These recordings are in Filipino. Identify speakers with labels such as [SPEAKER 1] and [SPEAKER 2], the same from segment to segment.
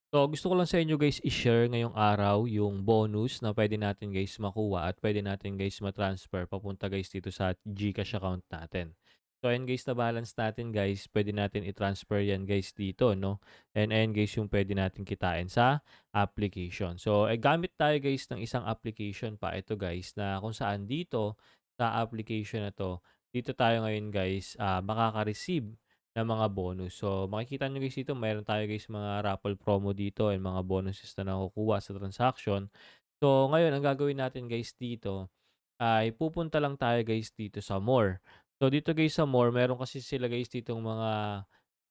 [SPEAKER 1] So, gusto ko lang sa inyo guys i-share ngayong araw yung bonus na pwede natin guys makuha at pwede natin guys ma-transfer papunta guys dito sa GCash account natin. So, ayan guys na balance natin guys, pwede natin i-transfer yan guys dito, no? And ayan guys yung pwede natin kitain sa application. So, gamit tayo guys ng isang application pa. Ito guys na kung saan dito sa application na to, dito tayo ngayon guys makaka-receive ng mga bonus. So, makikita nyo guys dito, mayroon tayo guys mga raffle promo dito and mga bonuses na nakukuha sa transaction. So, ngayon, ang gagawin natin guys dito ay pupunta lang tayo guys dito sa more. So, dito guys sa more, meron kasi sila guys ditong mga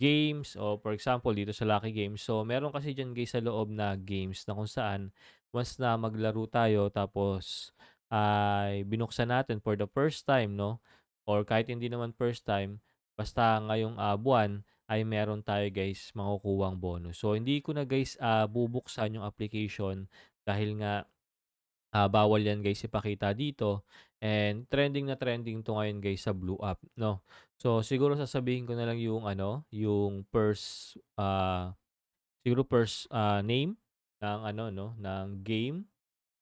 [SPEAKER 1] games o for example, dito sa Lucky Games. So, meron kasi dyan guys sa loob na games na kung saan once na maglaro tayo tapos ay binuksan natin for the first time, no? Or kahit hindi naman first time, basta ngayong buwan ay meron tayo guys makukuhang bonus. So, hindi ko na guys bubuksan yung application dahil nga bawal yan guys ipakita dito and trending na trending 'to ngayon guys sa Blue App 'no. So siguro sasabihin ko na lang yung ano, yung first, siguro first, name ng ano 'no, ng game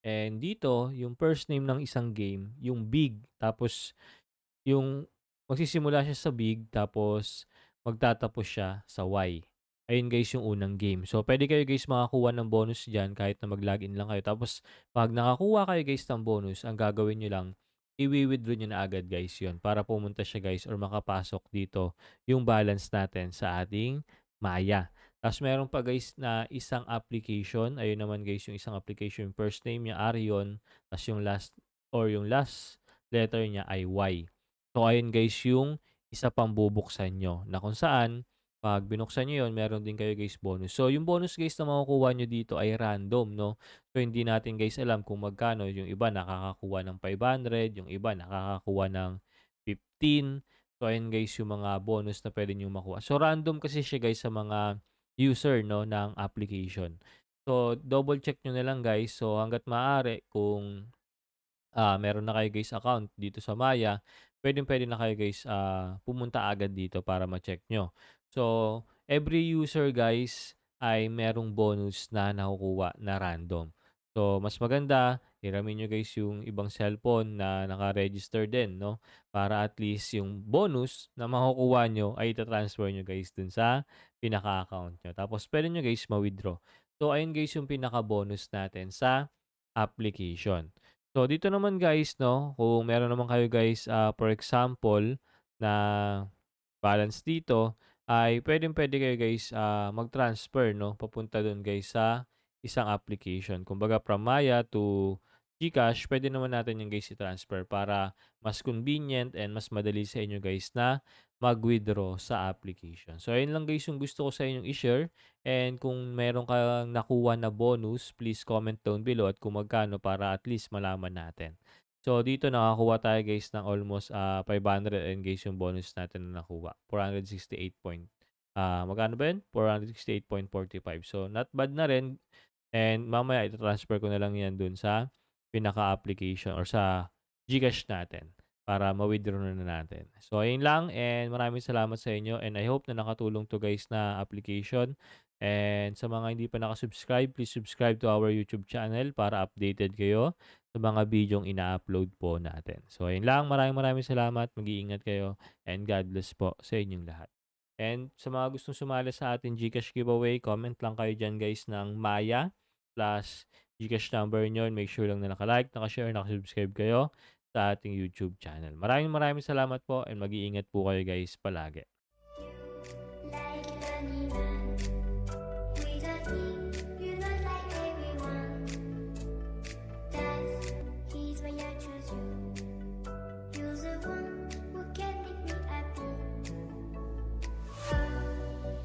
[SPEAKER 1] and dito yung first name ng isang game, yung big tapos yung magsisimula siya sa big tapos magtatapos siya sa Y. Ayun guys yung unang game. So puwede kayo guys makakuha ng bonus diyan kahit na mag-login lang kayo. Tapos 'pag nakakuha kayo guys ng bonus, ang gagawin niyo lang, iwi-withdraw niyo na agad guys 'yon para pumunta siya guys or makapasok dito yung balance natin sa ating Maya. Tapos meron pa guys na isang application, ayun naman guys yung isang application, yung first name niya Arion, ta's yung last letter niya ay Y. So, ayun guys yung isa pang bubuksan niyo na kung saan 'pag binuksan niyo 'yun meron din kayo guys bonus. So, yung bonus guys na makukuha niyo dito ay random 'no. So, hindi natin guys alam kung magkano, yung iba nakakakuha ng 500, yung iba nakakakuha ng 15. So, ayun guys yung mga bonus na puwede niyong makuha. So, random kasi siya guys sa mga user 'no ng application. So, double check niyo na lang guys. So, hangga't maaari kung meron na kayo guys account dito sa Maya, puwedeng-puwede na kayo guys, pumunta agad dito para ma-check nyo. So, every user guys ay merong bonus na nakukuha na random. So, mas maganda hiramin niyo guys yung ibang cellphone na naka-register din 'no, para at least yung bonus na makukuha niyo ay ita-transfer niyo guys dun sa pinaka-account niyo. Tapos puwede niyo guys ma-withdraw. So, ayun guys yung pinaka-bonus natin sa application. So, dito naman guys 'no, kung meron naman kayo guys, for example na balance dito, ay puwedeng-puwede kayo guys, mag-transfer 'no, papunta dun guys sa isang application. Kumbaga from Maya to GCash, puwede naman natin yung guys i-transfer para mas convenient and mas madali sa inyo guys na mag-withdraw sa application. So, ayun lang guys yung gusto ko sa inyong i-share and kung meron kang nakuha na bonus, please comment down below at kung magkano para at least malaman natin. So, dito nakakuha tayo guys ng almost, 500 and guys yung bonus natin na nakuha, 468 point magkano ba yun? 468.45. So, not bad na rin and mamaya ita-transfer ko na lang yan dun sa pinaka-application or sa GCash natin para ma-withdraw na natin. So, ayun lang and maraming salamat sa inyo and I hope na nakatulong 'to guys na application. And sa mga hindi pa naka-subscribe, please subscribe to our YouTube channel para updated kayo sa mga bidyong ina-upload po natin. So, ayun lang. Maraming maraming salamat. Mag-iingat kayo and God bless po sa inyong lahat. And sa mga gustong sumali sa ating GCash giveaway, comment lang kayo dyan guys ng Maya plus GCash number nyo. Make sure lang na naka-like, naka-share, naka-subscribe kayo sa ating YouTube channel. Maraming maraming salamat po and mag-iingat po kayo guys palagi.
[SPEAKER 2] Like an with a thing you not like everyone. That's he's why I choose you. You're the one who can make me happy.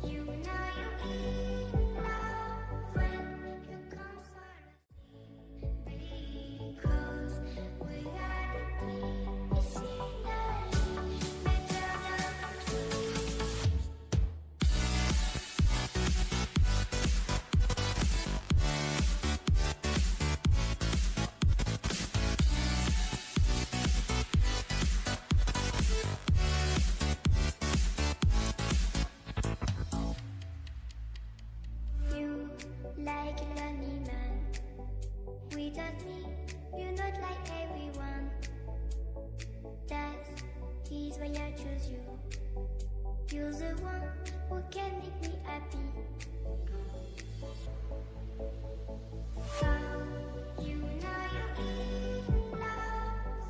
[SPEAKER 2] You know you're in love when you come sort of because we are the key. It's in the better than not me, you're not like everyone. That is why I choose you. You're the one who